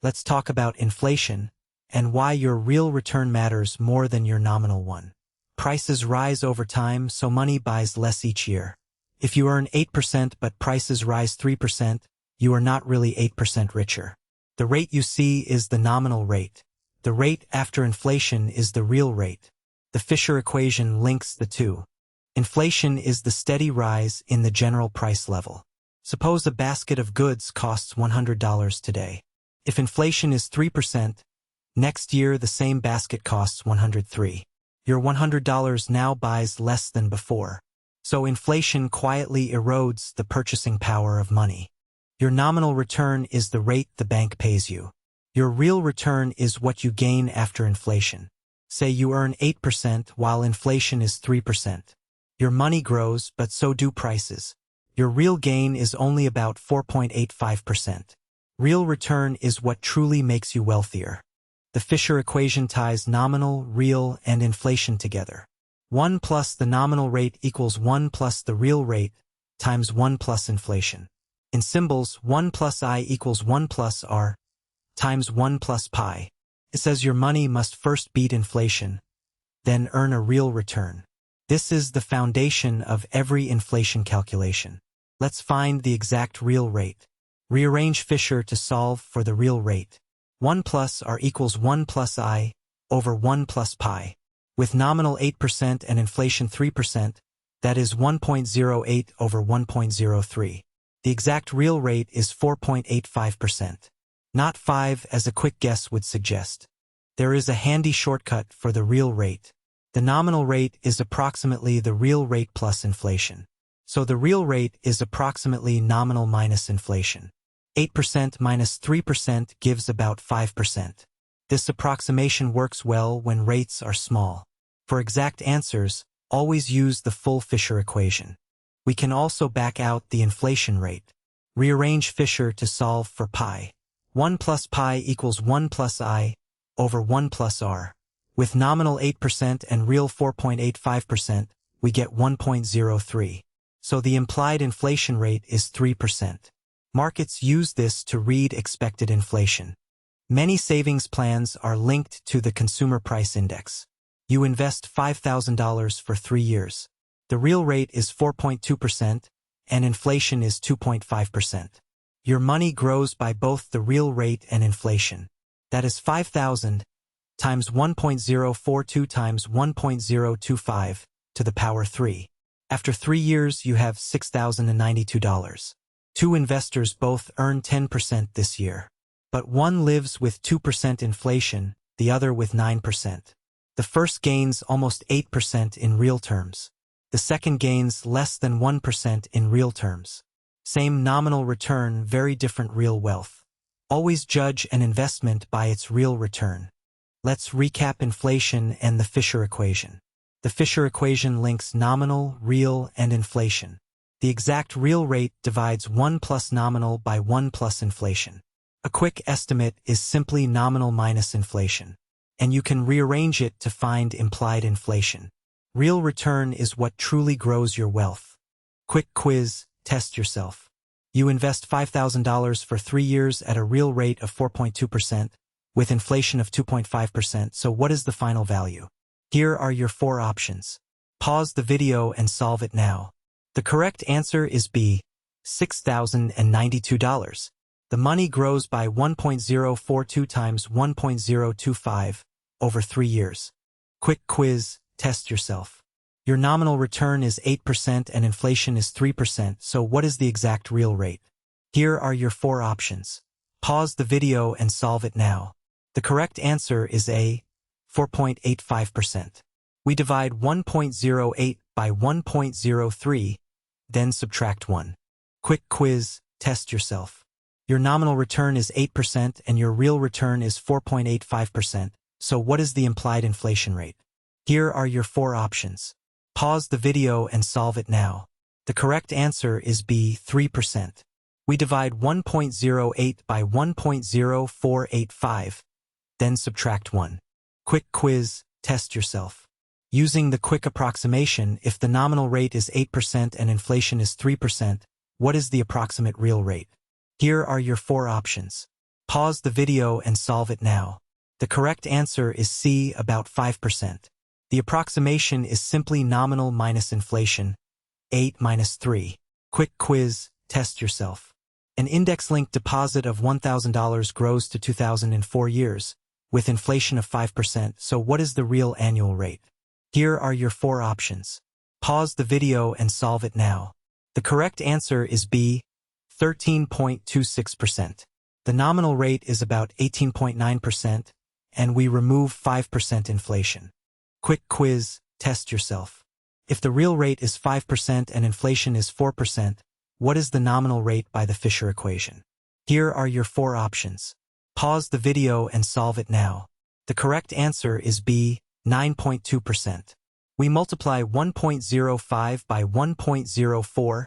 Let's talk about inflation and why your real return matters more than your nominal one. Prices rise over time, so money buys less each year. If you earn 8% but prices rise 3%, you are not really 8% richer. The rate you see is the nominal rate. The rate after inflation is the real rate. The Fisher equation links the two. Inflation is the steady rise in the general price level. Suppose a basket of goods costs $100 today. If inflation is 3%, next year the same basket costs $103. Your $100 now buys less than before. So inflation quietly erodes the purchasing power of money. Your nominal return is the rate the bank pays you. Your real return is what you gain after inflation. Say you earn 8% while inflation is 3%. Your money grows, but so do prices. Your real gain is only about 4.85%. Real return is what truly makes you wealthier. The Fisher equation ties nominal, real, and inflation together. 1 plus the nominal rate equals 1 plus the real rate times 1 plus inflation. In symbols, 1 plus I equals 1 plus R times 1 plus pi. It says your money must first beat inflation, then earn a real return. This is the foundation of every inflation calculation. Let's find the exact real rate. Rearrange Fisher to solve for the real rate. 1 plus R equals 1 plus I over 1 plus pi. With nominal 8% and inflation 3%, that is 1.08 over 1.03. The exact real rate is 4.85%. Not 5 as a quick guess would suggest. There is a handy shortcut for the real rate. The nominal rate is approximately the real rate plus inflation. So the real rate is approximately nominal minus inflation. 8% minus 3% gives about 5%. This approximation works well when rates are small. For exact answers, always use the full Fisher equation. We can also back out the inflation rate. Rearrange Fisher to solve for pi. 1 plus pi equals 1 plus I over 1 plus R. With nominal 8% and real 4.85%, we get 1.03. So the implied inflation rate is 3%. Markets use this to read expected inflation. Many savings plans are linked to the Consumer Price Index. You invest $5,000 for 3 years. The real rate is 4.2% and inflation is 2.5%. Your money grows by both the real rate and inflation. That is 5,000 times 1.042 times 1.025 to the power 3. After 3 years, you have $6,092. Two investors both earn 10% this year. But one lives with 2% inflation, the other with 9%. The first gains almost 8% in real terms. The second gains less than 1% in real terms. Same nominal return, very different real wealth. Always judge an investment by its real return. Let's recap inflation and the Fisher equation. The Fisher equation links nominal, real, and inflation. The exact real rate divides 1 plus nominal by 1 plus inflation. A quick estimate is simply nominal minus inflation. And you can rearrange it to find implied inflation. Real return is what truly grows your wealth. Quick quiz, test yourself. You invest $5,000 for 3 years at a real rate of 4.2%, with inflation of 2.5%, so what is the final value? Here are your 4 options. Pause the video and solve it now. The correct answer is B, $6,092. The money grows by 1.042 times 1.025 over 3 years. Quick quiz, test yourself. Your nominal return is 8% and inflation is 3%, so what is the exact real rate? Here are your 4 options. Pause the video and solve it now. The correct answer is A, 4.85%. We divide 1.08 by 1.03, then subtract 1. Quick quiz, test yourself. Your nominal return is 8% and your real return is 4.85%, so what is the implied inflation rate? Here are your 4 options. Pause the video and solve it now. The correct answer is B, 3%. We divide 1.08 by 1.0485, then subtract 1. Quick quiz, test yourself. Using the quick approximation, if the nominal rate is 8% and inflation is 3%, what is the approximate real rate? Here are your 4 options. Pause the video and solve it now. The correct answer is C, about 5%. The approximation is simply nominal minus inflation, 8 minus 3. Quick quiz, test yourself. An index-linked deposit of $1,000 grows to $2,000 in 4 years, with inflation of 5%, so what is the real annual rate? Here are your 4 options. Pause the video and solve it now. The correct answer is B, 13.26%. The nominal rate is about 18.9%, and we remove 5% inflation. Quick quiz, test yourself. If the real rate is 5% and inflation is 4%, what is the nominal rate by the Fisher equation? Here are your 4 options. Pause the video and solve it now. The correct answer is B, 9.2%. We multiply 1.05 by 1.04,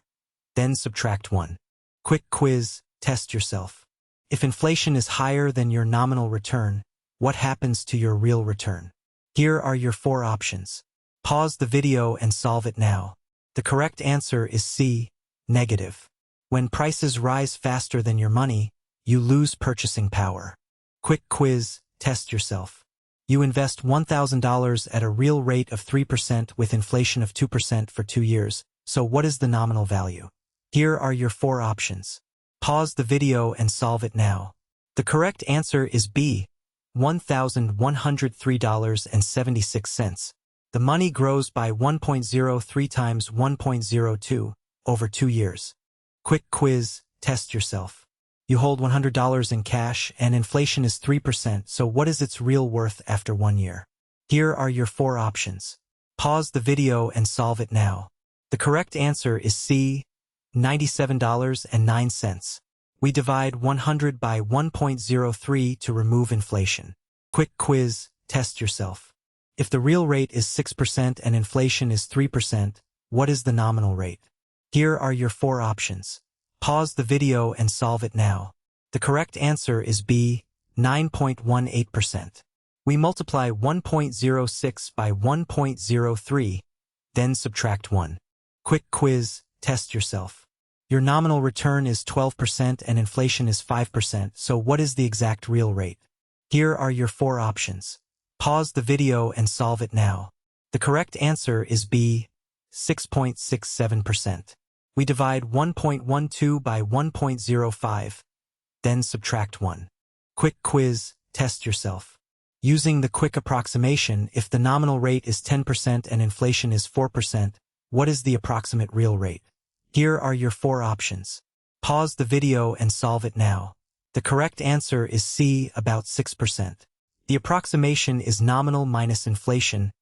then subtract 1. Quick quiz, test yourself. If inflation is higher than your nominal return, what happens to your real return? Here are your 4 options. Pause the video and solve it now. The correct answer is C, negative. When prices rise faster than your money, you lose purchasing power. Quick quiz, test yourself. You invest $1,000 at a real rate of 3% with inflation of 2% for 2 years, so what is the nominal value? Here are your 4 options. Pause the video and solve it now. The correct answer is B, $1,103.76. The money grows by 1.03 times 1.02 over 2 years. Quick quiz, test yourself. You hold $100 in cash and inflation is 3%, so what is its real worth after 1 year? Here are your 4 options. Pause the video and solve it now. The correct answer is C, $97.09. We divide 100 by 1.03 to remove inflation. Quick quiz, test yourself. If the real rate is 6% and inflation is 3%, what is the nominal rate? Here are your 4 options. Pause the video and solve it now. The correct answer is B, 9.18%. We multiply 1.06 by 1.03, then subtract 1. Quick quiz, test yourself. Your nominal return is 12% and inflation is 5%, so what is the exact real rate? Here are your 4 options. Pause the video and solve it now. The correct answer is B, 6.67%. We divide 1.12 by 1.05, then subtract 1. Quick quiz, test yourself. Using the quick approximation, if the nominal rate is 10% and inflation is 4%, what is the approximate real rate? Here are your 4 options. Pause the video and solve it now. The correct answer is C, about 6%. The approximation is nominal minus inflation,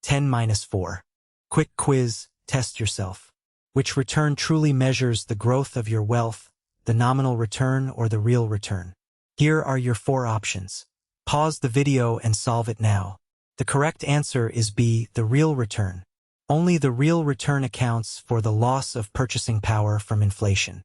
10 minus 4. Quick quiz, test yourself. Which return truly measures the growth of your wealth, the nominal return or the real return? Here are your 4 options. Pause the video and solve it now. The correct answer is B, the real return. Only the real return accounts for the loss of purchasing power from inflation.